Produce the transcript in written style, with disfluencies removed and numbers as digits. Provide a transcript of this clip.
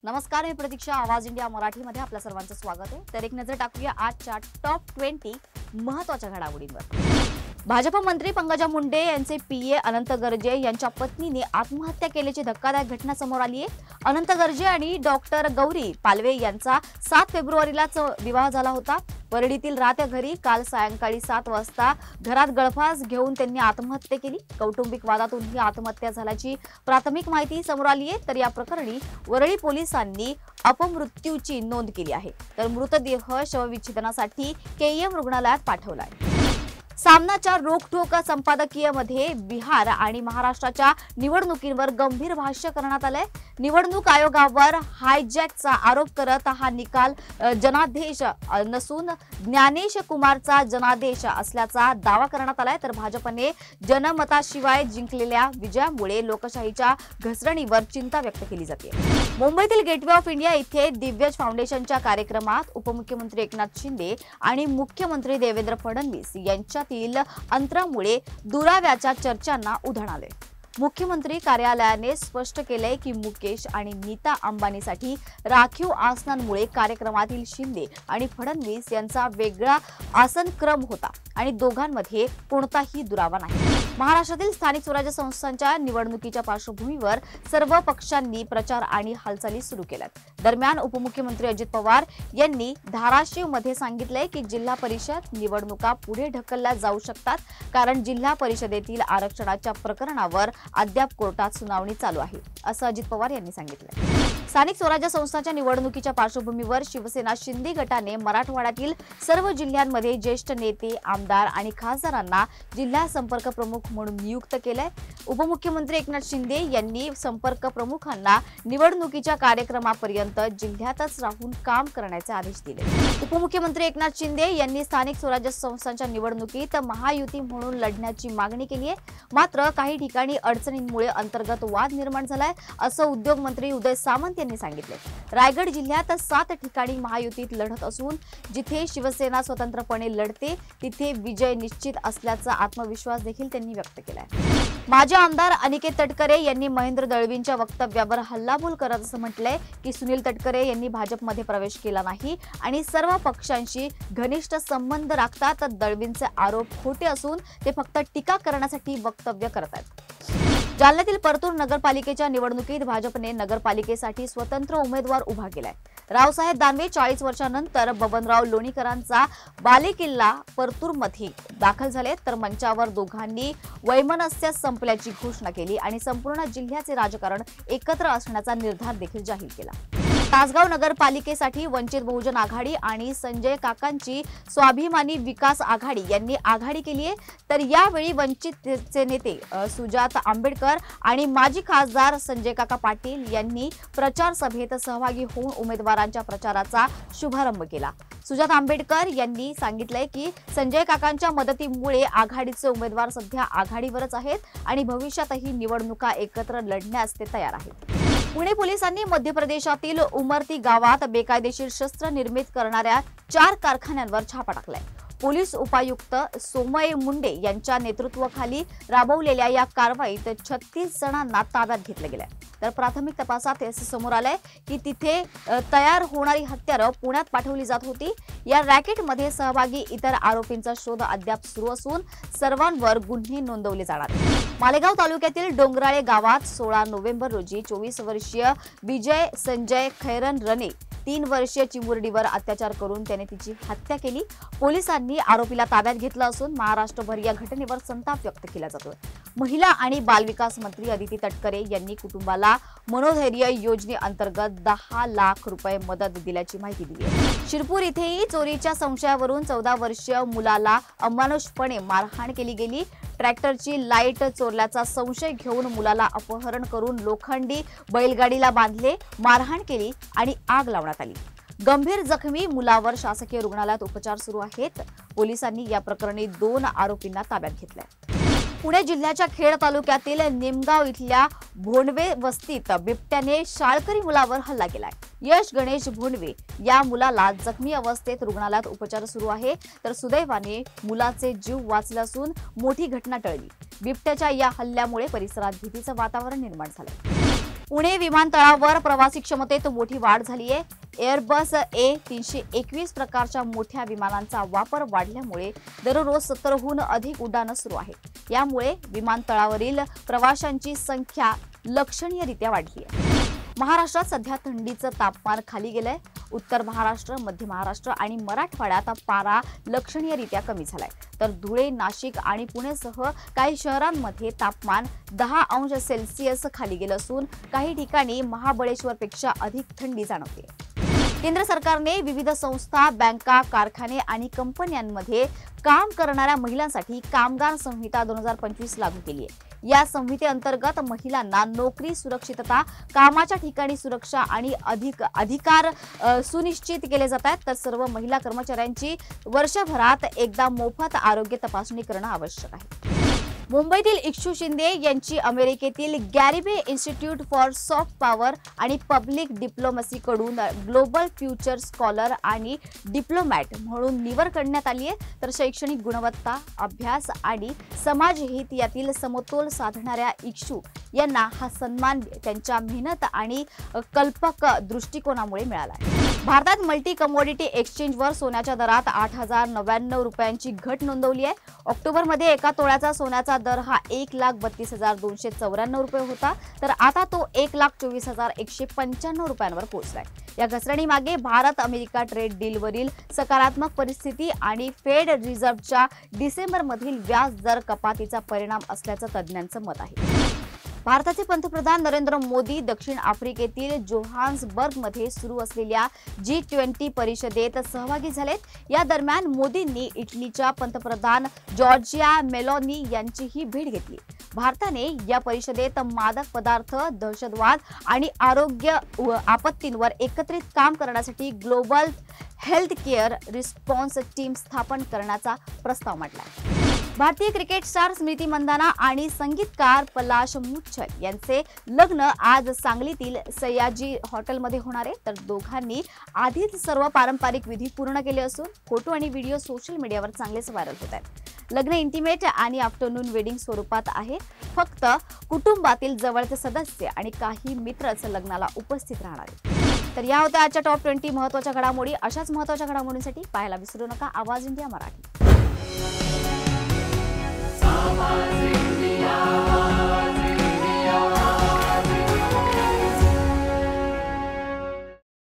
नमस्कार, मी प्रतीक्षा. आवाज इंडिया मराठीमध्ये आपल्या सर्वांचं स्वागत आहे. तर एक नजर टाकूया आजच्या टॉप 20 महत्त्वाच्या घडामोडींवर. भाजप मंत्री पंकजा मुंडे यांचे पीए अनंत गर्जे यांच्या पत्नीने आत्महत्या केल्याची धक्कादायक घटना समोर आली आहे. अनंत गर्जे आणि डॉक्टर गौरी पालवे यांचा 7 फेब्रुवारीलाच विवाह झाला होता. वरळीतील राहत्या घरी काल सायंकाळी 7 वाजता घरात गळफास घेऊन त्यांनी आत्महत्या केली. कौटुंबिक वादातून ही आत्महत्या झाल्याची प्राथमिक माहिती समोर आली आहे. तर या प्रकरणी वरळी पोलिसांनी अपमृत्यूची नोंद केली आहे. तर मृतदेह शवविच्छेदनासाठी केईएम रुग्णालयात पाठवला आहे. सामनाच्या रोखठोक संपादकीयमध्ये बिहार आणि महाराष्ट्राच्या निवडणुकींवर गंभीर भाष्य करण्यात आलंय. निवडणूक आयोगावर हायजॅकचा आरोप करत हा निकाल जनादेश नसून ज्ञानेश कुमारचा जनादेश असल्याचा दावा करण्यात आलाय. तर भाजपने जनमताशिवाय जिंकलेल्या विजयामुळे लोकशाहीच्या घसरणीवर चिंता व्यक्त केली जाते. मुंबईतील गेटवे ऑफ इंडिया इथे दिव्यज फाउंडेशनच्या कार्यक्रमात उपमुख्यमंत्री एकनाथ शिंदे आणि मुख्यमंत्री देवेंद्र फडणवीस यांच्यातील अंतरामुळे दुराव्याच्या चर्चांना उधाण आले. मुख्यमंत्री कार्यालयाने स्पष्ट केले की मुकेश आणि नीता अंबानीसाठी राखीव आसनांमुळे कार्यक्रमातील शिंदे आणि फडणवीस यांचा वेगळा आसनक्रम होता आणि दोघांमध्ये कोणताही दुरावा नाही. महाराष्ट्रातील स्थानिक स्वराज्य संस्थांच्या निवडणुकीच्या पार्श्वभूमीवर सर्व पक्षांनी प्रचार आणि हालचाली सुरू केल्यात. दरम्यान उपमुख्यमंत्री अजित पवार यांनी धाराशिवमध्ये सांगितले की जिल्हा परिषद निवडणुका पुढे ढकलल्या जाऊ शकतात, कारण जिल्हा परिषदेतील आरक्षणाच्या प्रकरणावर अद्याप कोर्टात सुनावणी चालू आहे, असं अजित पवार यांनी सांगितलं. स्थानिक स्वराज्य संस्थांच्या निवडणुकीच्या पार्श्वभूमीवर शिवसेना शिंदे गटाने मराठवाड्यातील सर्व जिल्ह्यांमध्ये ज्येष्ठ नेते, आमदार आणि खासदारांना जिल्हा संपर्क प्रमुख म्हणून नियुक्त केलंय. उपमुख्यमंत्री एकनाथ शिंदे यांनी संपर्क प्रमुखांना निवडणुकीच्या कार्यक्रमापर्यंत जिल्ह्यातच राहून काम करण्याचे आदेश दिले. उपमुख्यमंत्री एकनाथ शिंदे यांनी स्थानिक स्वराज्य संस्थांच्या निवडणुकीत महायुती म्हणून लढण्याची मागणी केली आहे. मात्र काही ठिकाणी अडचणींमुळे अंतर्गत वाद निर्माण झालाय, असं उद्योग मंत्री उदय सामंत यांनी सांगितले. रायगड जिल्ह्यात 7 ठिकाणी महायुतीत लढत असून जिथे शिवसेना स्वतंत्रपणे लढते तिथे विजय निश्चित असल्याचा आत्मविश्वास देखील त्यांनी व्यक्त केलाय. माजी आमदार अनिकेत तटकरे यांनी महेंद्र दळवींच्या वक्तव्यावर हल्लाबोल करत असं म्हटलंय की सुनील तटकरे यांनी भाजपमध्ये प्रवेश केला नाही आणि सर्व पक्षांशी घनिष्ठ संबंध राखतात. दळवींचे आरोप खोटे असून ते फक्त टीका करण्यासाठी वक्तव्य करत आहेत. जालन्यातील परतूर नगरपालिकेच्या निवडणुकीत भाजपने नगरपालिकेसाठी स्वतंत्र उमेदवार उभा केलाय. रावसाहेब दानवे 40 वर्षांनंतर बबनराव लोणीकरांचा बालेकिल्ला परतूरमध्ये दाखल झाले. तर मंचावर दोघांनी वैमनस्य संपल्याची घोषणा केली आणि संपूर्ण जिल्ह्याचे राजकारण एकत्र असण्याचा निर्धार देखील जाहीर केला. तासगाव नगरपालिकेसाठी वंचित बहुजन आघाडी आणि संजय काकांची स्वाभिमानी विकास आघाडी यांनी आघाडी केली आहे. तर यावेळी वंचितचे नेते सुजात आंबेडकर आणि माजी खासदार संजय काका पाटील यांनी प्रचार सभेत सहभागी होऊन उमेदवारांच्या प्रचाराचा शुभारंभ केला. सुजात आंबेडकर यांनी सांगितलंय की संजय काकांच्या मदतीमुळे आघाडीचे उमेदवार सध्या आघाडीवरच आहेत आणि भविष्यातही निवडणुका एकत्र लढण्यास ते तयार आहेत. पुणे पोलिसांनी मध्य प्रदेशातील उमरती गावात बेकायदेशीर शस्त्र निर्मित करणाऱ्या 4 कारखान्यांवर छापा टाकलाय. पोलीस उपायुक्त सोमय मुंडे यांच्या नेतृत्वाखाली राबवलेल्या या कारवाईत 36 जणांना ताब्यात घेतलं गेलंय. तर प्राथमिक तपासात असं समोर आलंय की तिथे तयार होणारी हत्यारं पुण्यात पाठवली जात होती. या रॅकेटमध्ये सहभागी इतर आरोपींचा शोध अद्याप सुरू असून सर्वांवर गुन्हे नोंदवले जाणार. मालेगाव तालुक्यातील डोंगराळे गावात 16 नोव्हेंबर रोजी 24 वर्षीय विजय संजय खैरन रणे 3 वर्षीय चिमुरडीवर अत्याचार करून त्याने तिची हत्या केली. पोलिसांनी आरोपीला ताब्यात घेतलं असून महाराष्ट्रभर या घटनेवर संताप व्यक्त केला जातोय. महिला आणि बालविकास मंत्री अदिती तटकरे यांनी कुटुंबाला मनोधैर्य योजनेअंतर्गत 10 लाख रुपये मदत दिल्याची माहिती दिली आहे. शिरपूर इथेही चोरीच्या संशयावरून 14 वर्षीय मुलाला अमानुषपणे मारहाण केली गेली. ट्रॅक्टरची लाईट चोरल्याचा संशय घेऊन मुलाला अपहरण करून लोखंडी बैलगाडीला बांधले, मारहाण केली आणि आग लावण्यात आली. गंभीर जखमी मुलावर शासकीय रुग्णालयात उपचार सुरू आहेत. पोलिसांनी या प्रकरणी 2 आरोपींना ताब्यात घेतलंय. पुणे जिल्ह्याच्या खेड तालुक्यातील निमगाव इथल्या भोंडवे वस्तीत बिबट्याने शाळकरी मुलावर हल्ला केलाय. यश गणेश भोंडवे या मुलाला जखमी अवस्थेत रुग्णालयात उपचार सुरू आहे. तर सुदैवाने मुलाचे जीव वाचले असून मोठी घटना टळली. बिबट्याच्या या हल्ल्यामुळे परिसरात भीतीचं वातावरण निर्माण झालं. पुणे विमानतळावर प्रवासी क्षमतेत मोठी वाढ झाली आहे. एअरबस A321 प्रकारच्या मोठ्या विमानांचा वापर वाढल्यामुळे दररोज 70हून अधिक उड्डाणं सुरू आहेत. यामुळे विमानतळावरील प्रवाशांची संख्या लक्षणीयरित्या वाढली आहे. महाराष्ट्रात सध्या थंडीचं तापमान खाली गेलंय. उत्तर महाराष्ट्र, मध्य महाराष्ट्र आणि मराठवाड्यात पारा लक्षणीयरित्या कमी झालाय, तर धुळे, नाशिक आणि पुणेसह काही शहरांमध्ये तापमान 10 अंश सेल्सिअस खाली गेलं असून काही ठिकाणी महाबळेश्वरपेक्षा अधिक थंडी जाणवते. केंद्र सरकारने विविध संस्था, बँका, कारखाने आणि कंपन्यांमध्ये काम करणाऱ्या महिलांसाठी कामगार संहिता 2025 लागू केली आहे. या संहितेअंतर्गत महिलांना नोकरी सुरक्षितता, कामाच्या ठिकाणी सुरक्षा आणि अधिकार सुनिश्चित केले जात आहेत. तर सर्व महिला कर्मचाऱ्यांची वर्षभरात एकदा मोफत आरोग्य तपासणी करणं आवश्यक आहे. मुंबईतील इक्षू शिंदे यांची अमेरिकेतील गॅरिबे इन्स्टिट्यूट फॉर सॉफ्ट पॉवर आणि पब्लिक डिप्लोमसी कडून ग्लोबल फ्युचर स्कॉलर आणि डिप्लोमॅट म्हणून निवड करण्यात आली आहे. तर शैक्षणिक गुणवत्ता, अभ्यास आणि समाजहित यातील समतोल साधणाऱ्या इक्षू यांना हा सन्मान त्यांच्या मेहनत आणि कल्पक दृष्टिकोनामुळे मिळाला आहे. भारतात मल्टी कमोडिटी एक्सचेंजवर सोन्याच्या दरात 8,099 रुपयांची घट नोंदवली आहे. ऑक्टोबरमध्ये एका तोळ्याचा सोन्याचा दर हा 1,32,294 रुपये होता, तर आता तो 1,24,195 रुपयांवर पोहोचलाय. या घसरणीमागे भारत अमेरिका ट्रेड डीलवरील सकारात्मक परिस्थिती आणि फेड रिझर्व्हच्या डिसेंबरमधील व्याज दर कपातीचा परिणाम असल्याचं तज्ज्ञांचं मत आहे. भारताचे पंतप्रधान नरेंद्र मोदी दक्षिण आफ्रिकेतील जोहान्सबर्गमध्ये सुरू असलेल्या G20 परिषदेत सहभागी झालेत. या दरम्यान मोदींनी इटलीच्या पंतप्रधान जॉर्जिया मेलोनी यांचीही भेट घेतली. भारताने या परिषदेत मादक पदार्थ, दहशतवाद आणि आरोग्य आपत्तींवर एकत्रित काम करण्यासाठी global health care response team स्थापन करण्याचा प्रस्ताव मांडला. भारतीय क्रिकेट स्टार स्मृती मंदाना आणि संगीतकार पलाश मुच्छल यांचे लग्न आज सांगलीतील सयाजी हॉटेलमध्ये होणार आहे. तर दोघांनी आधीच सर्व पारंपरिक विधी पूर्ण केले असून फोटो आणि व्हिडिओ सोशल मीडियावर चांगलेच व्हायरल होत आहेत. लग्न इंटिमेट आणि आफ्टरनून वेडिंग स्वरूपात आहे. फक्त कुटुंबातील जवळचे सदस्य आणि काही मित्रच लग्नाला उपस्थित राहणार आहेत. तर या होत्या आजच्या टॉप 20 महत्त्वाच्या घडामोडी. अशाच महत्त्वाच्या घडामोडींसाठी पाहायला विसरू नका आवाज इंडिया मराठी.